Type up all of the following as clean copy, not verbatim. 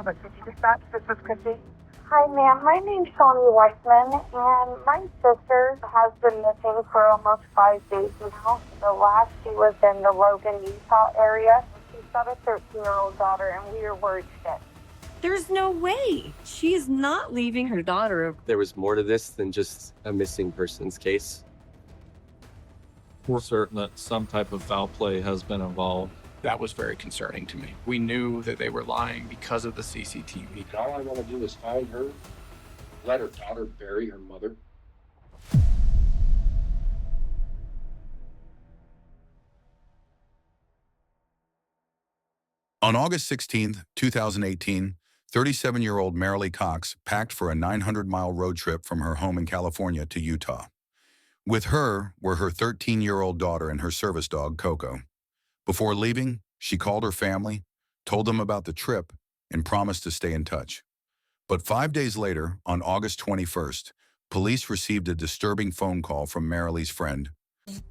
Dispatch, this is Chrissy. Hi, ma'am. My name's Shawnee Weissman, and my sister has been missing for almost 5 days now. The last she was in the Logan, Utah area. She's got a 13-year-old daughter, and we are worried sick. There's no way. She is not leaving her daughter. There was more to this than just a missing persons case. We're certain that some type of foul play has been involved. That was very concerning to me. We knew that they were lying because of the CCTV. And all I want to do is find her, let her daughter bury her mother. On August 16, 2018, 37-year-old Marilee Cox packed for a 900-mile road trip from her home in California to Utah. With her were her 13-year-old daughter and her service dog, Coco. Before leaving, she called her family, told them about the trip, and promised to stay in touch. But 5 days later, on August 21st, police received a disturbing phone call from Marilee's friend. Dispatch,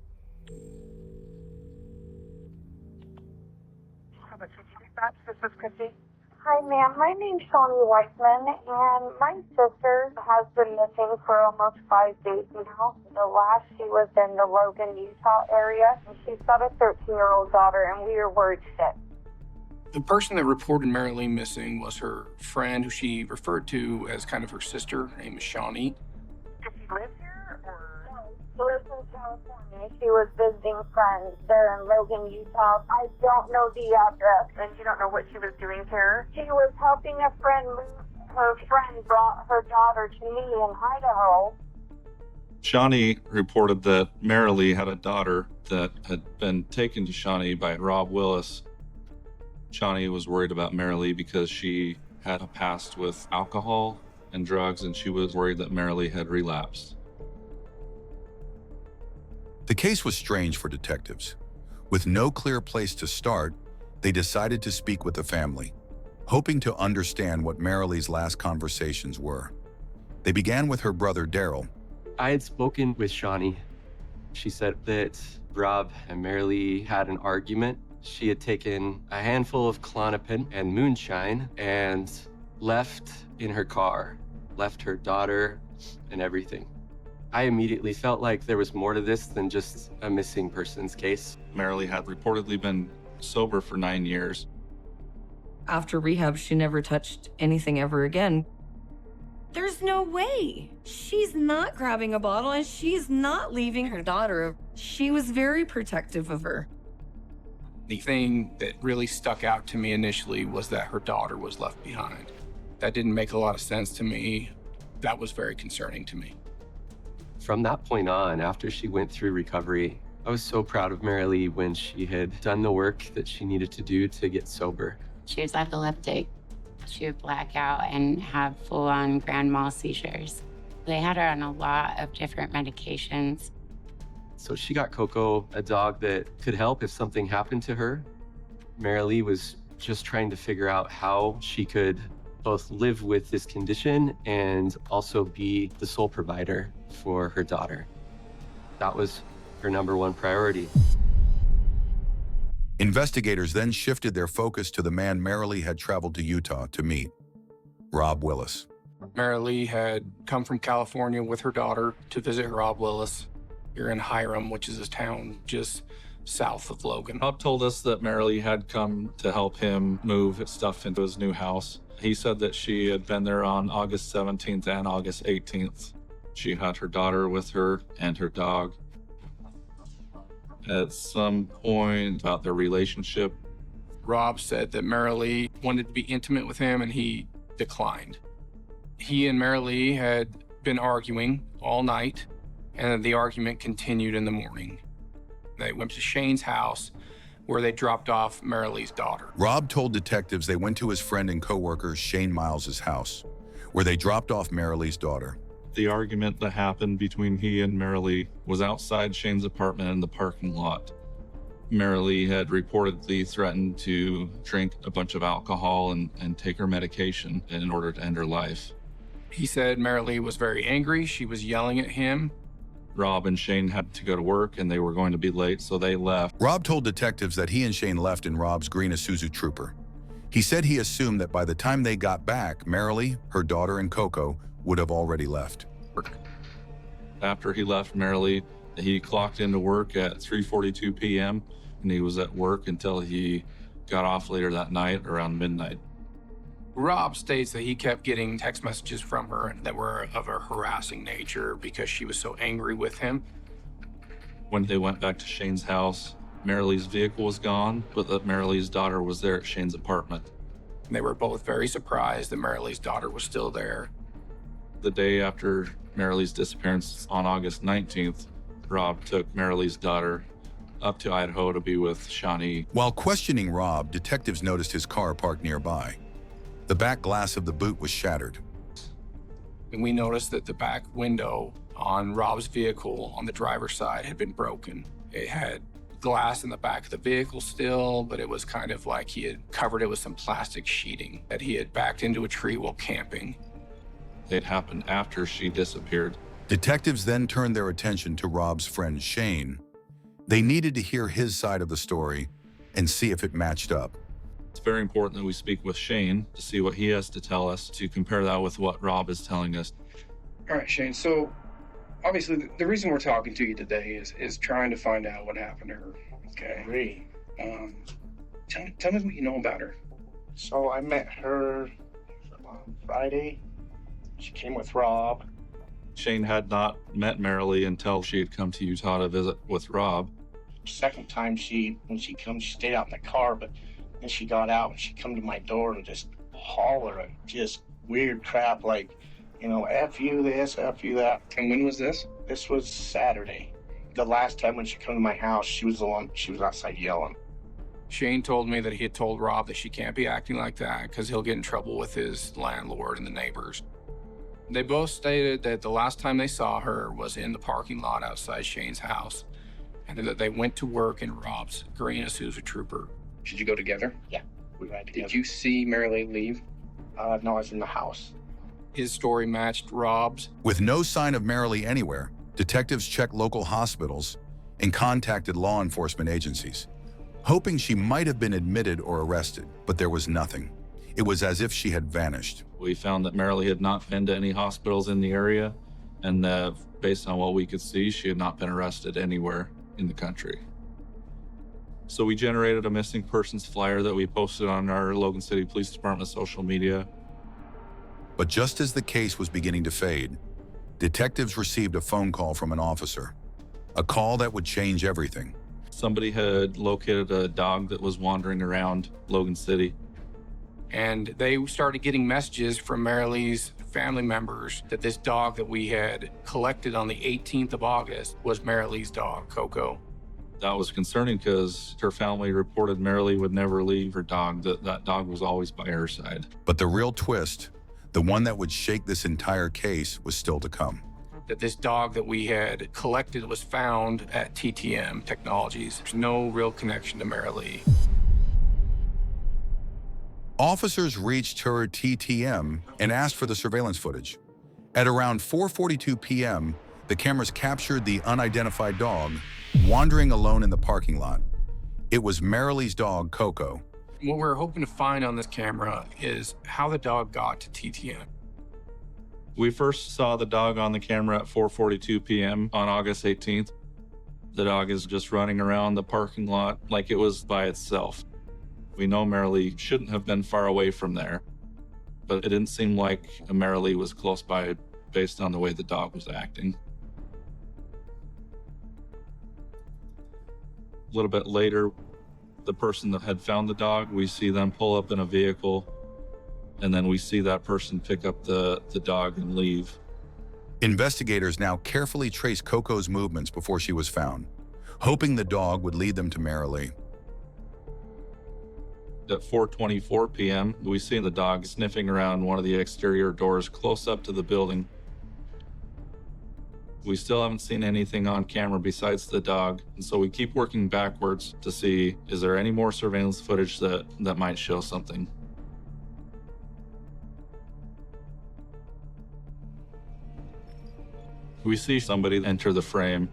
this is Chrissy. Hi, ma'am. My name's Shawnee Weissman, and my sister has been missing for almost 5 days now. The last she was in the Logan, Utah area. She's got a 13-year-old daughter, and we are worried sick. The person that reported Marilee missing was her friend, who she referred to as kind of her sister. Her name is Shawnee. Does she live here, or? She lives in California. She was visiting friends there in Logan, Utah. I don't know the address. And you don't know what she was doing here? She was helping a friend move. Her friend brought her daughter to me in Idaho. Shawnee reported that Marilee had a daughter that had been taken to Shawnee by Rob Willis. Shawnee was worried about Marilee because she had a past with alcohol and drugs, and she was worried that Marilee had relapsed. The case was strange for detectives. With no clear place to start, they decided to speak with the family, hoping to understand what Marilee's last conversations were. They began with her brother, Daryl. I had spoken with Shawnee. She said that Rob and Marilee had an argument. She had taken a handful of Klonopin and moonshine and left in her car, left her daughter and everything. I immediately felt like there was more to this than just a missing persons case. Marilee had reportedly been sober for 9 years. After rehab, she never touched anything ever again. There's no way. She's not grabbing a bottle, and she's not leaving her daughter. She was very protective of her. The thing that really stuck out to me initially was that her daughter was left behind. That didn't make a lot of sense to me. That was very concerning to me. From that point on, after she went through recovery, I was so proud of Marilee when she had done the work that she needed to do to get sober. She was epileptic. She would black out and have full-on grand mal seizures. They had her on a lot of different medications. So she got Coco, a dog that could help if something happened to her. Marilee was just trying to figure out how she could both live with this condition and also be the sole provider for her daughter. That was her number one priority. Investigators then shifted their focus to the man Marilee had traveled to Utah to meet, Rob Willis. Marilee had come from California with her daughter to visit Rob Willis here in Hiram, which is a town just south of Logan. Rob told us that Marilee had come to help him move stuff into his new house. He said that she had been there on August 17th and August 18th. She had her daughter with her and her dog. At some point about their relationship, Rob said that Marilee wanted to be intimate with him, and he declined. He and Marilee had been arguing all night, and the argument continued in the morning. They went to Shane's house, where they dropped off Marilee's daughter. Rob told detectives they went to his friend and coworker Shane Miles's house, where they dropped off Marilee's daughter. the argument that happened between he and Marilee was outside Shane's apartment in the parking lot. Marilee had reportedly threatened to drink a bunch of alcohol and take her medication in order to end her life. He said Marilee was very angry. She was yelling at him. Rob and Shane had to go to work and they were going to be late, so they left. Rob told detectives that he and Shane left in Rob's green Isuzu Trooper. He said he assumed that by the time they got back, Marilee, her daughter, and Coco would have already left. After he left Marilee, he clocked into work at 3:42 p.m. and he was at work until he got off later that night around midnight. Rob states that he kept getting text messages from her that were of a harassing nature because she was so angry with him. When they went back to Shane's house, Marilee's vehicle was gone, but that Marilee's daughter was there at Shane's apartment. They were both very surprised that Marilee's daughter was still there. The day after Marilee's disappearance on August 19th, Rob took Marilee's daughter up to Idaho to be with Shawnee. While questioning Rob, detectives noticed his car parked nearby. The back glass of the boot was shattered. And we noticed that the back window on Rob's vehicle on the driver's side had been broken. It had glass in the back of the vehicle still, but it was kind of like he had covered it with some plastic sheeting that he had backed into a tree while camping. It happened after she disappeared. Detectives then turned their attention to Rob's friend Shane. They needed to hear his side of the story and see if it matched up. It's very important that we speak with Shane to see what he has to tell us, to compare that with what Rob is telling us. All right, Shane. So, obviously, the reason we're talking to you today is trying to find out what happened to her. Okay. Agree. Tell me what you know about her. So I met her on Friday. She came with Rob. Shane had not met Marilee until she had come to Utah to visit with Rob. Second time when she come, she stayed out in the car, but then she got out and she come to my door and just holler and just weird crap like, F you this, F you that. And when was this? This was Saturday. The last time when she come to my house, she was outside yelling. Shane told me that he had told Rob that she can't be acting like that because he'll get in trouble with his landlord and the neighbors. They both stated that the last time they saw her was in the parking lot outside Shane's house, and that they went to work in Rob's green Isuzu Trooper. Did you go together? Yeah, we went together. Did you see Marilee leave? No, I was in the house. His story matched Rob's. With no sign of Marilee anywhere, detectives checked local hospitals and contacted law enforcement agencies, hoping she might have been admitted or arrested, but there was nothing. It was as if she had vanished. We found that Marilee had not been to any hospitals in the area, and that based on what we could see, she had not been arrested anywhere in the country. So we generated a missing persons flyer that we posted on our Logan City Police Department social media. But just as the case was beginning to fade, detectives received a phone call from an officer, a call that would change everything. Somebody had located a dog that was wandering around Logan City. And they started getting messages from Marilee's family members that this dog that we had collected on the 18th of August was Marilee's dog, Coco. That was concerning because her family reported Marilee would never leave her dog, that dog was always by her side. But the real twist, the one that would shake this entire case, was still to come. That this dog that we had collected was found at TTM Technologies. There's no real connection to Marilee. Officers reached her TTM and asked for the surveillance footage. At around 4:42 p.m., the cameras captured the unidentified dog wandering alone in the parking lot. It was Marilee's dog, Coco. What we're hoping to find on this camera is how the dog got to TTM. We first saw the dog on the camera at 4:42 p.m. on August 18th. The dog is just running around the parking lot like it was by itself. We know Marilee shouldn't have been far away from there, but it didn't seem like Marilee was close by based on the way the dog was acting. A little bit later, the person that had found the dog, we see them pull up in a vehicle, and then we see that person pick up the dog and leave. Investigators now carefully trace Coco's movements before she was found, hoping the dog would lead them to Marilee. At 4:24 p.m., we see the dog sniffing around one of the exterior doors close up to the building. We still haven't seen anything on camera besides the dog, and so we keep working backwards to see, is there any more surveillance footage that might show something? We see somebody enter the frame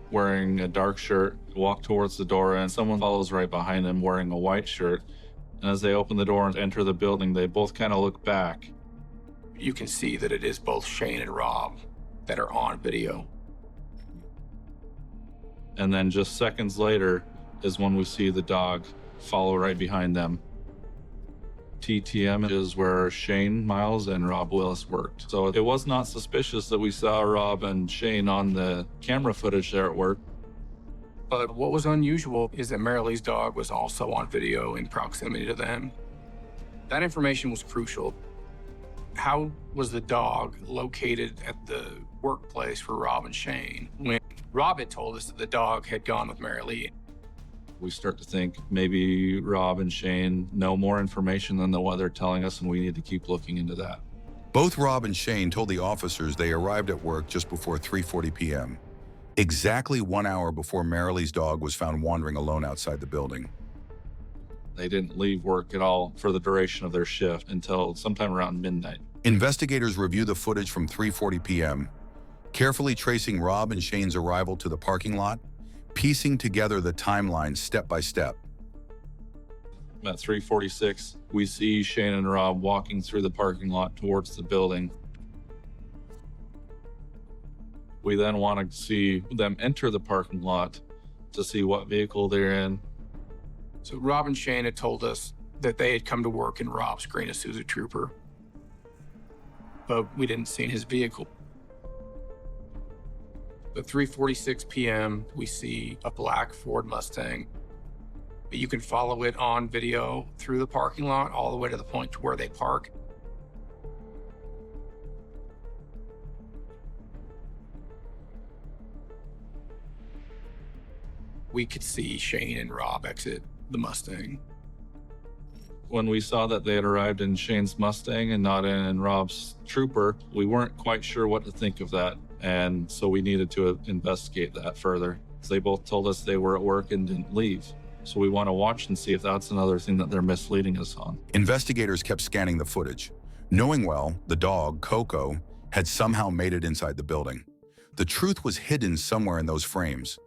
wearing a dark shirt, walk towards the door, and someone follows right behind him wearing a white shirt. And as they open the door and enter the building, they both kind of look back. You can see that it is both Shane and Rob that are on video. And then just seconds later is when we see the dog follow right behind them. TTM is where Shane Miles and Rob Willis worked. So it was not suspicious that we saw Rob and Shane on the camera footage there at work. But what was unusual is that Marilee's dog was also on video in proximity to them. That information was crucial. How was the dog located at the workplace for Rob and Shane when Rob had told us that the dog had gone with Marilee? We start to think maybe Rob and Shane know more information than what they're telling us, and we need to keep looking into that. Both Rob and Shane told the officers they arrived at work just before 3:40 p.m., exactly 1 hour before Marilee's dog was found wandering alone outside the building. They didn't leave work at all for the duration of their shift until sometime around midnight. Investigators review the footage from 3:40 p.m., carefully tracing Rob and Shane's arrival to the parking lot, piecing together the timeline step by step. At 3:46, we see Shane and Rob walking through the parking lot towards the building. We then want to see them enter the parking lot to see what vehicle they're in. So Rob and Shane had told us that they had come to work in Rob's green Isuzu Trooper, but we didn't see his vehicle. At 3:46 p.m., we see a black Ford Mustang. You can follow it on video through the parking lot all the way to the point to where they park. We could see Shane and Rob exit the Mustang. When we saw that they had arrived in Shane's Mustang and not in Rob's Trooper, we weren't quite sure what to think of that. And so we needed to investigate that further. They both told us they were at work and didn't leave. So we want to watch and see if that's another thing that they're misleading us on. Investigators kept scanning the footage, knowing well the dog, Coco, had somehow made it inside the building. The truth was hidden somewhere in those frames.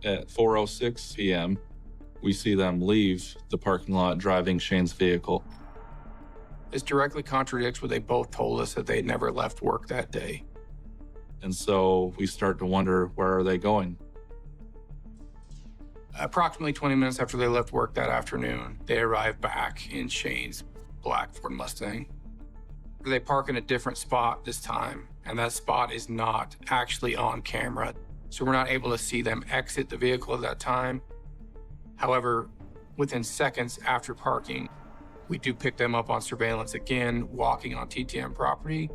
At 4:06 p.m., we see them leave the parking lot driving Shane's vehicle. This directly contradicts what they both told us, that they'd never left work that day. And so we start to wonder, where are they going? Approximately 20 minutes after they left work that afternoon, they arrived back in Shane's black Ford Mustang. They park in a different spot this time, and that spot is not actually on camera. So we're not able to see them exit the vehicle at that time. However, within seconds after parking, we do pick them up on surveillance again, walking on TTM property.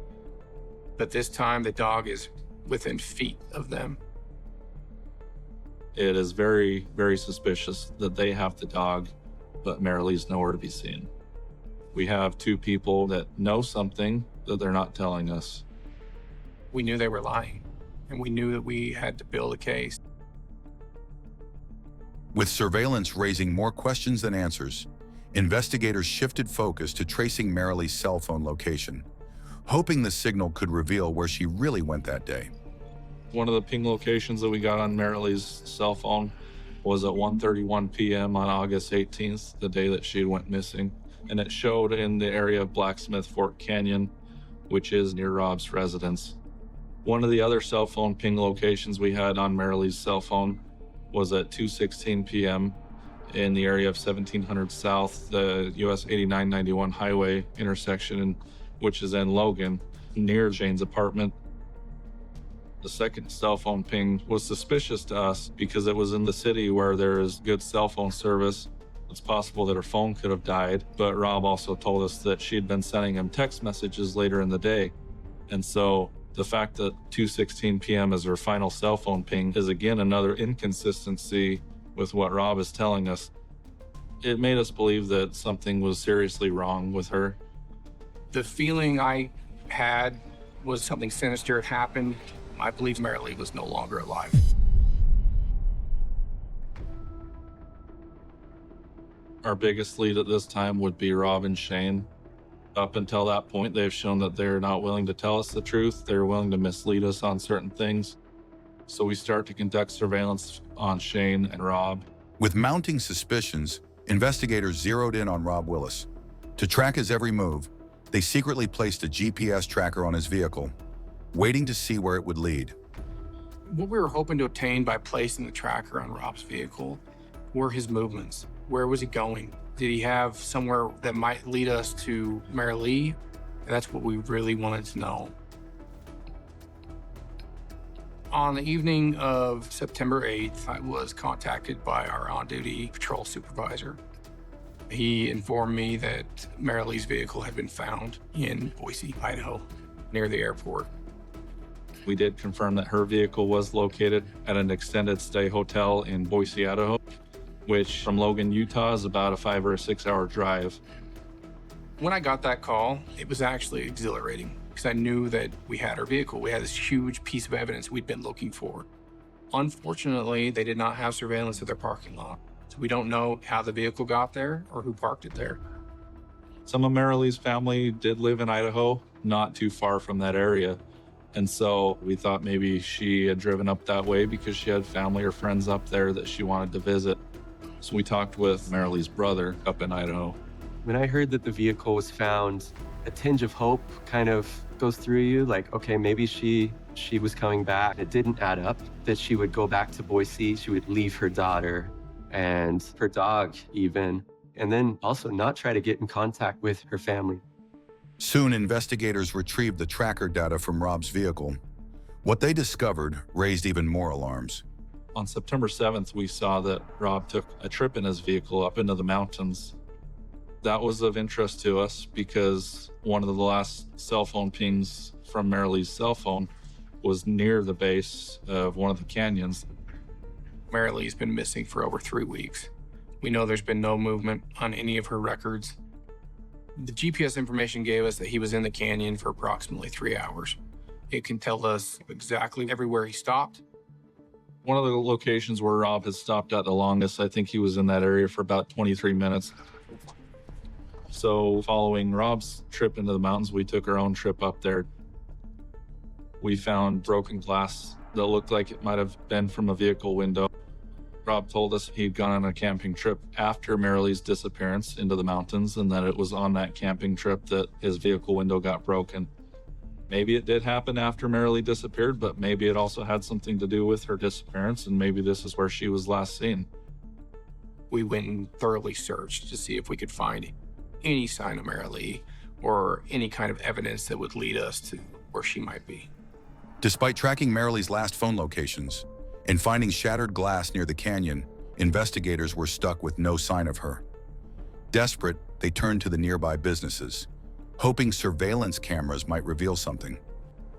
But this time the dog is within feet of them. It is very, very suspicious that they have the dog, but Marilee's nowhere to be seen. We have two people that know something that they're not telling us. We knew they were lying, and we knew that we had to build a case. With surveillance raising more questions than answers, investigators shifted focus to tracing Marilee's cell phone location, hoping the signal could reveal where she really went that day. One of the ping locations that we got on Marilee's cell phone was at 1:31 p.m. on August 18th, the day that she went missing. And it showed in the area of Blacksmith Fork Canyon, which is near Rob's residence. One of the other cell phone ping locations we had on Marilee's cell phone was at 2:16 p.m. in the area of 1700 South, the US 8991 highway intersection, which is in Logan, near Shane's apartment. The second cell phone ping was suspicious to us because it was in the city where there is good cell phone service. It's possible that her phone could have died, but Rob also told us that she had been sending him text messages later in the day. And so the fact that 2:16 p.m. is her final cell phone ping is again another inconsistency with what Rob is telling us. It made us believe that something was seriously wrong with her. The feeling I had was something sinister had happened. I believe Marilee was no longer alive. Our biggest lead at this time would be Rob and Shane. Up until that point, they've shown that they're not willing to tell us the truth. They're willing to mislead us on certain things. So we start to conduct surveillance on Shane and Rob. With mounting suspicions, investigators zeroed in on Rob Willis. To track his every move, they secretly placed a GPS tracker on his vehicle, waiting to see where it would lead. What we were hoping to obtain by placing the tracker on Rob's vehicle were his movements. Where was he going? Did he have somewhere that might lead us to Marilee? That's what we really wanted to know. On the evening of September 8th, I was contacted by our on-duty patrol supervisor. He informed me that Marilee's vehicle had been found in Boise, Idaho, near the airport. We did confirm that her vehicle was located at an extended stay hotel in Boise, Idaho, which from Logan, Utah is about a 5 or 6 hour drive. When I got that call, it was actually exhilarating because I knew that we had our vehicle. We had this huge piece of evidence we'd been looking for. Unfortunately, they did not have surveillance of their parking lot. So we don't know how the vehicle got there or who parked it there. Some of Marilee's family did live in Idaho, not too far from that area. And so we thought maybe she had driven up that way because she had family or friends up there that she wanted to visit. So we talked with Marilee's brother up in Idaho. When I heard that the vehicle was found, a tinge of hope kind of goes through you, like, okay, maybe she was coming back. It didn't add up that she would go back to Boise, she would leave her daughter and her dog even, and then also not try to get in contact with her family. Soon, investigators retrieved the tracker data from Rob's vehicle. What they discovered raised even more alarms. On September 7th, we saw that Rob took a trip in his vehicle up into the mountains. That was of interest to us because one of the last cell phone pings from Marilee's cell phone was near the base of one of the canyons. Marilee's been missing for over 3 weeks. We know there's been no movement on any of her records. The GPS information gave us that he was in the canyon for approximately 3 hours. It can tell us exactly everywhere he stopped. One of the locations where Rob has stopped at the longest, I think he was in that area for about 23 minutes. So following Rob's trip into the mountains, we took our own trip up there. We found broken glass that looked like it might have been from a vehicle window. Rob told us he'd gone on a camping trip after Marilee's disappearance into the mountains, and that it was on that camping trip that his vehicle window got broken. Maybe it did happen after Marilee disappeared, but maybe it also had something to do with her disappearance, and maybe this is where she was last seen. We went and thoroughly searched to see if we could find any sign of Marilee or any kind of evidence that would lead us to where she might be. Despite tracking Marilee's last phone locations and finding shattered glass near the canyon, investigators were stuck with no sign of her. Desperate, they turned to the nearby businesses, hoping surveillance cameras might reveal something.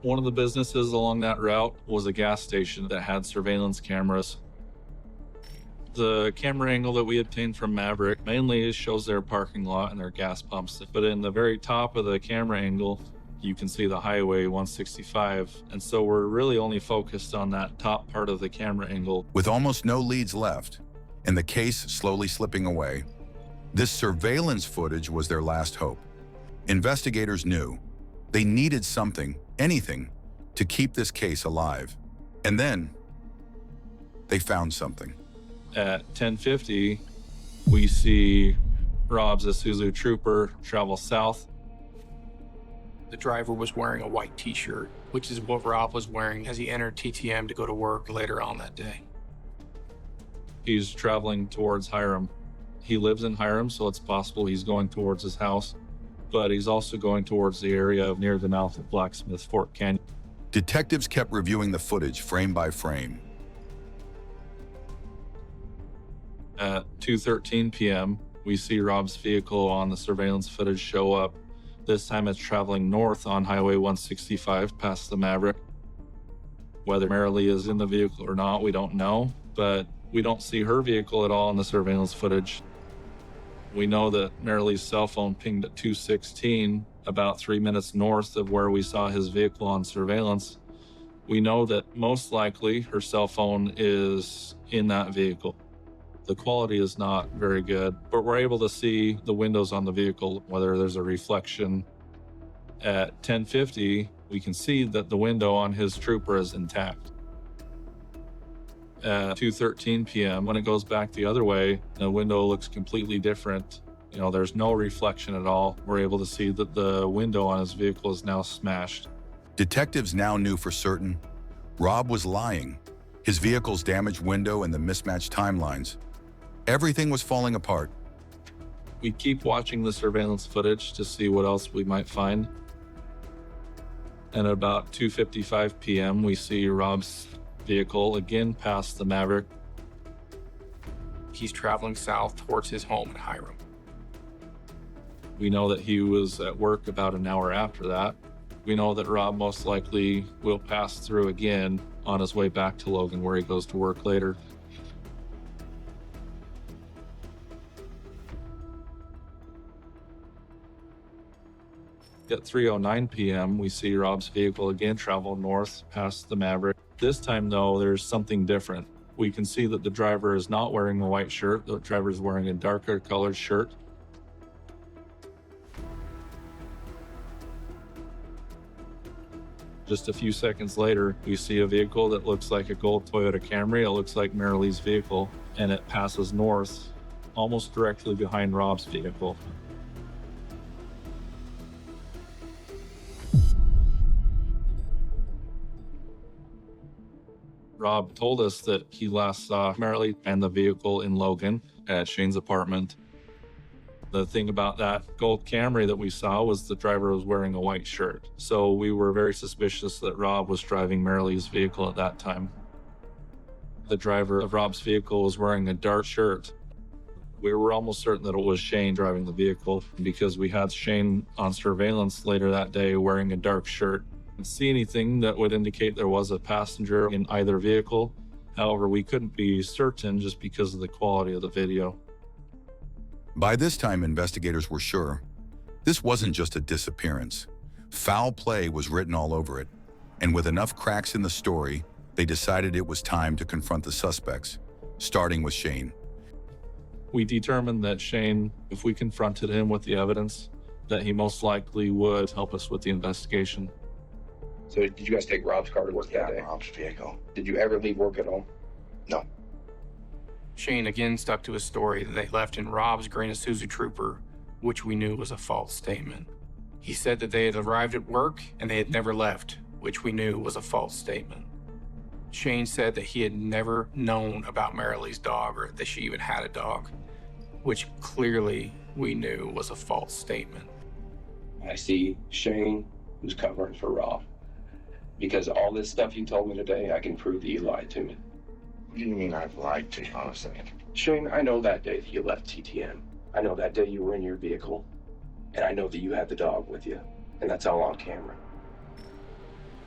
One of the businesses along that route was a gas station that had surveillance cameras. The camera angle that we obtained from Maverick mainly shows their parking lot and their gas pumps, but in the very top of the camera angle, you can see the Highway 165, and so we're really only focused on that top part of the camera angle. With almost no leads left, and the case slowly slipping away, this surveillance footage was their last hope. Investigators knew they needed something, anything, to keep this case alive. And then they found something. At 10:50, we see Rob's Isuzu Trooper travel south. The driver was wearing a white t-shirt, which is what Rob was wearing as he entered TTM to go to work later on that day. He's traveling towards Hiram. He lives in Hiram, so it's possible he's going towards his house, but he's also going towards the area near the mouth of Blacksmith Fork Canyon. Detectives kept reviewing the footage frame by frame. At 2:13 p.m., we see Rob's vehicle on the surveillance footage show up. This time it's traveling north on Highway 165 past the Maverick. Whether Marilee is in the vehicle or not, we don't know, but we don't see her vehicle at all in the surveillance footage. We know that Marilee's cell phone pinged at 2:16, about 3 minutes north of where we saw his vehicle on surveillance. We know that most likely her cell phone is in that vehicle. The quality is not very good, but we're able to see the windows on the vehicle, whether there's a reflection. At 10:50, we can see that the window on his Trooper is intact. at 2:13 p.m. When it goes back the other way, the window looks completely different. There's no reflection at all. We're able to see that the window on his vehicle is now smashed. Detectives now knew for certain Rob was lying. His vehicle's damaged window and the mismatched timelines. Everything was falling apart. We keep watching the surveillance footage to see what else we might find. And at about 2:55 p.m., we see Rob's vehicle again past the Maverick. He's traveling south towards his home in Hiram. We know that he was at work about an hour after that. We know that Rob most likely will pass through again on his way back to Logan, where he goes to work later. At 3:09 p.m., we see Rob's vehicle again travel north past the Maverick. This time, though, there's something different. We can see that the driver is not wearing a white shirt. The driver is wearing a darker colored shirt. Just a few seconds later, we see a vehicle that looks like a gold Toyota Camry. It looks like Marilee's vehicle, and it passes north, almost directly behind Rob's vehicle. Rob told us that he last saw Marilee and the vehicle in Logan at Shane's apartment. The thing about that gold Camry that we saw was the driver was wearing a white shirt. So we were very suspicious that Rob was driving Marilee's vehicle at that time. The driver of Rob's vehicle was wearing a dark shirt. We were almost certain that it was Shane driving the vehicle because we had Shane on surveillance later that day wearing a dark shirt. Didn't see anything that would indicate there was a passenger in either vehicle. However, we couldn't be certain just because of the quality of the video. By this time, investigators were sure this wasn't just a disappearance. Foul play was written all over it, and with enough cracks in the story, they decided it was time to confront the suspects, starting with Shane. We determined that Shane, if we confronted him with the evidence, that he most likely would help us with the investigation. So did you guys take Rob's car to work that day? Rob's vehicle. Did you ever leave work at all? No. Shane again stuck to his story that they left in Rob's green Isuzu Trooper, which we knew was a false statement. He said that they had arrived at work and they had never left, which we knew was a false statement. Shane said that he had never known about Marilee's dog or that she even had a dog, which clearly we knew was a false statement. I see Shane was covering for Rob. Because all this stuff you told me today, I can prove that you lied to me. What do you mean I've lied to you, honestly? Shane, I know that day that you left TTM. I know that day you were in your vehicle. And I know that you had the dog with you. And that's all on camera.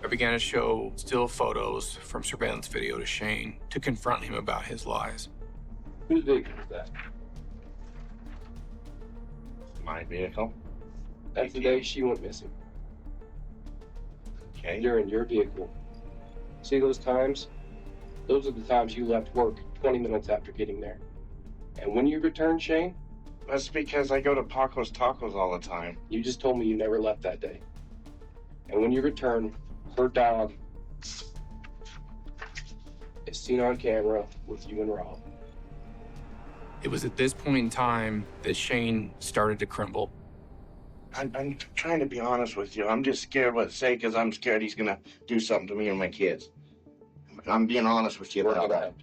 I began to show still photos from surveillance video to Shane to confront him about his lies. Whose vehicle was that? My vehicle? That's the day she went missing. Okay. You're in your vehicle. See those times? Those are the times you left work 20 minutes after getting there. And when you returned, Shane? That's because I go to Paco's Tacos all the time. You just told me you never left that day. And when you return, her dog is seen on camera with you and Rob. It was at this point in time that Shane started to crumble. I'm trying to be honest with you. I'm just scared what to say because I'm scared he's going to do something to me and my kids. I'm being honest with you about that.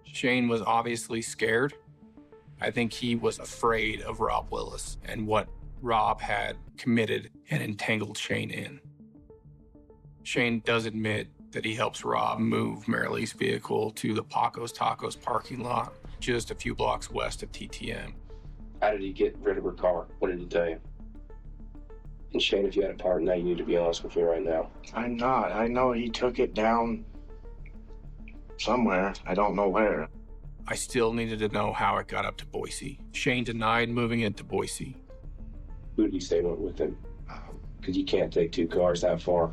Shane was obviously scared. I think he was afraid of Rob Willis and what Rob had committed and entangled Shane in. Shane does admit that he helps Rob move Marilee's vehicle to the Paco's Tacos parking lot just a few blocks west of TTM. How did he get rid of her car? What did he tell you? And Shane, if you had a part in that, you need to be honest with me right now. I'm not. I know he took it down somewhere. I don't know where. I still needed to know how it got up to Boise. Shane denied moving it to Boise. Who did he say went with him? Because you can't take two cars that far.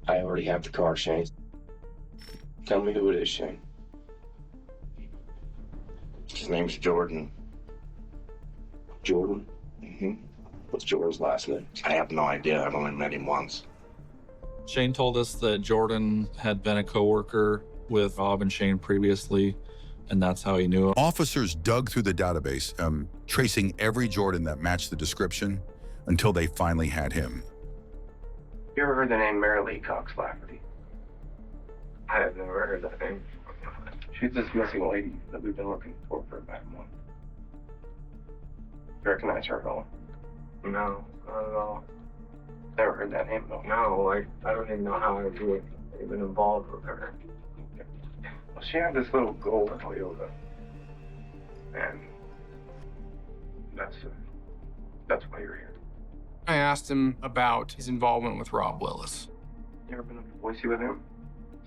I already have the car, Shane. Tell me who it is, Shane. His name's Jordan. Jordan? Mm-hmm. What's Jordan's last name? I have no idea. I've only met him once. Shane told us that Jordan had been a coworker with Rob and Shane previously, and that's how he knew him. Officers dug through the database, tracing every Jordan that matched the description until they finally had him. You ever heard the name Marilee Cox-Lafferty? I have never heard that name. She's this missing lady that we've been looking for about a month. You recognize her at all? No, not at all. Never heard that name though. No, I don't even know how I would be even involved with her. Okay. Well, she had this little golden Toyota, and that's why you're here. I asked him about his involvement with Rob Willis. You ever been up to Boise with him?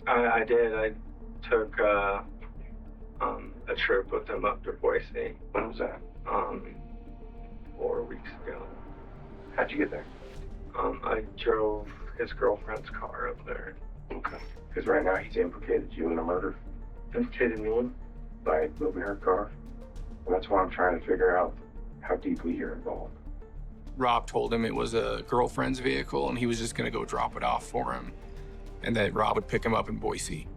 I did. I took a trip with him up to Boise. When was that? 4 weeks ago. How'd you get there? I drove his girlfriend's car up there. Okay. Because right now he's implicated you in a murder. Implicated me? By moving her car. And that's why I'm trying to figure out how deeply you're involved. Rob told him it was a girlfriend's vehicle and he was just going to go drop it off for him, and that Rob would pick him up in Boise.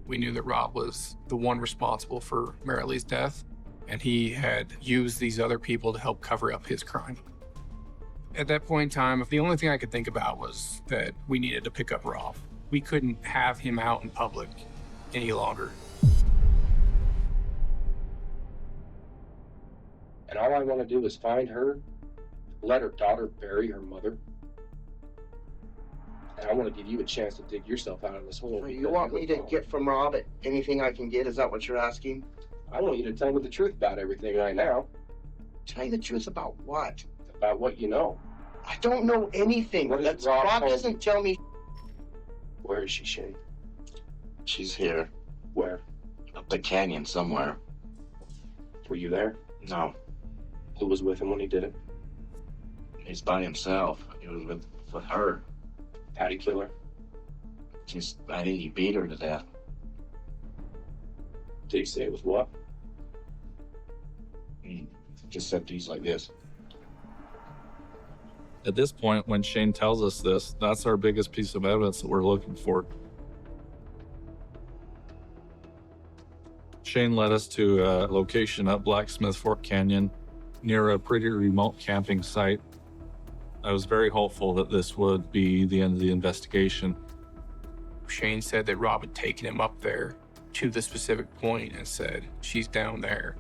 We knew that Rob was the one responsible for Marilee's death, and he had used these other people to help cover up his crime. At that point in time, the only thing I could think about was that we needed to pick up Rob. We couldn't have him out in public any longer. And all I want to do is find her, let her daughter bury her mother. And I want to give you a chance to dig yourself out of this hole. So you want me to get from Rob anything I can get? Is that what you're asking? I want you to tell me the truth about everything right now. Tell you the truth about what? About what you know. I don't know anything. Rob doesn't tell me. Where is she, Shane? She's here. Where? Up the canyon somewhere. Were you there? No. Who was with him when he did it? He's by himself. He was with her. How'd he kill her? I think he beat her to death. Did he say it was what? He just said things like this. At this point, when Shane tells us this, that's our biggest piece of evidence that we're looking for. Shane led us to a location up Blacksmith Fork Canyon near a pretty remote camping site. I was very hopeful that this would be the end of the investigation. Shane said that Rob had taken him up there to the specific point and said, she's down there.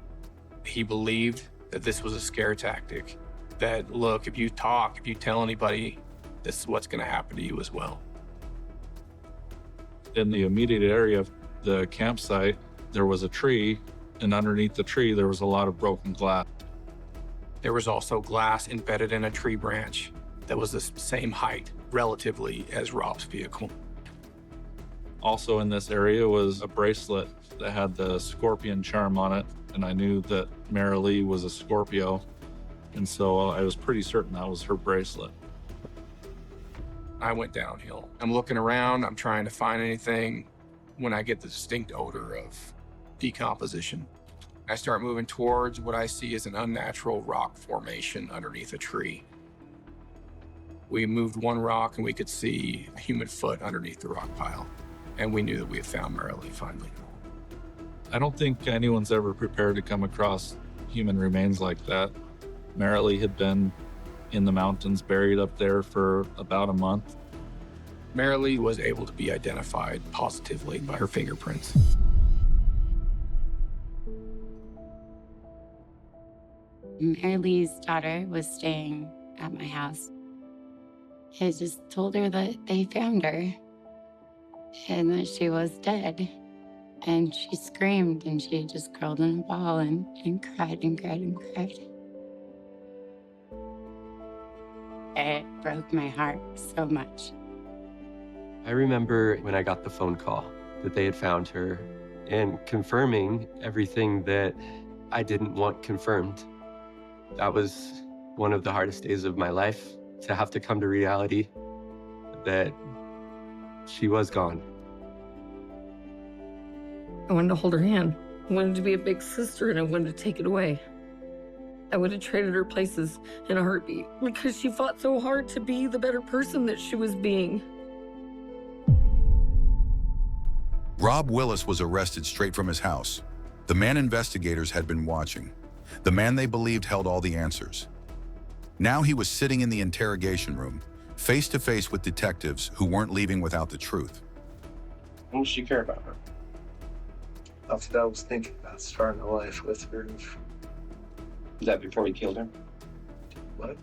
He believed that this was a scare tactic. That, look, if you tell anybody, this is what's going to happen to you as well. In the immediate area of the campsite, there was a tree, and underneath the tree, there was a lot of broken glass. There was also glass embedded in a tree branch that was the same height, relatively, as Rob's vehicle. Also in this area was a bracelet that had the scorpion charm on it, and I knew that Marilee was a Scorpio, and so I was pretty certain that was her bracelet. I went downhill. I'm looking around, I'm trying to find anything when I get the distinct odor of decomposition. I start moving towards what I see as an unnatural rock formation underneath a tree. We moved one rock and we could see a human foot underneath the rock pile, and we knew that we had found Marilee finally. I don't think anyone's ever prepared to come across human remains like that. Marilee had been in the mountains, buried up there for about a month. Marilee was able to be identified positively by her fingerprints. Marilee's daughter was staying at my house. I just told her that they found her and that she was dead. And she screamed and she just curled in a ball and cried and cried and cried. It broke my heart so much. I remember when I got the phone call that they had found her and confirming everything that I didn't want confirmed. That was one of the hardest days of my life, to have to come to reality that she was gone. I wanted to hold her hand. I wanted to be a big sister, and I wanted to take it away. I would have traded her places in a heartbeat because she fought so hard to be the better person that she was being. Rob Willis was arrested straight from his house. The man investigators had been watching. The man they believed held all the answers. Now he was sitting in the interrogation room, face to face with detectives who weren't leaving without the truth. What does she care about her? That's what I was thinking about, starting a life with her. Is that before you killed her? What?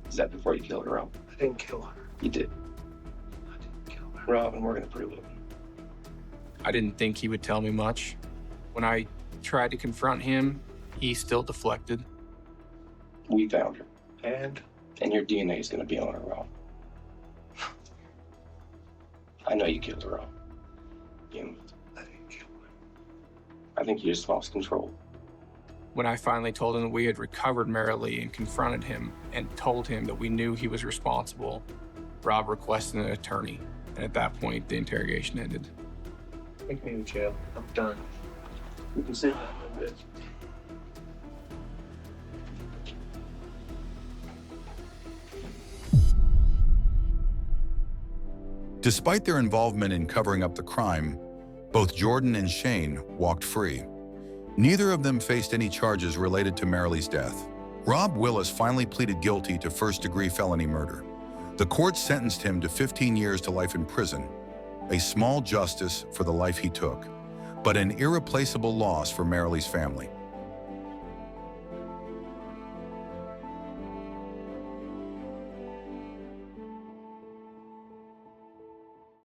Is that before you killed her, Rob? I didn't kill her. You did. I didn't kill her. Rob, and we're gonna prove it. I didn't think he would tell me much. When I tried to confront him, he still deflected. We found her, And and your DNA is gonna be on her, Rob. I know you killed her, Rob. You, I didn't kill her. I think you just lost control. When I finally told him that we had recovered Marilee and confronted him and told him that we knew he was responsible, Rob requested an attorney. And at that point, the interrogation ended. Take me to jail. I'm done. We can sit down a bit. Despite their involvement in covering up the crime, both Jordan and Shane walked free. Neither of them faced any charges related to Marilee's death. Rob Willis finally pleaded guilty to first-degree felony murder. The court sentenced him to 15 years to life in prison, a small justice for the life he took, but an irreplaceable loss for Marilee's family.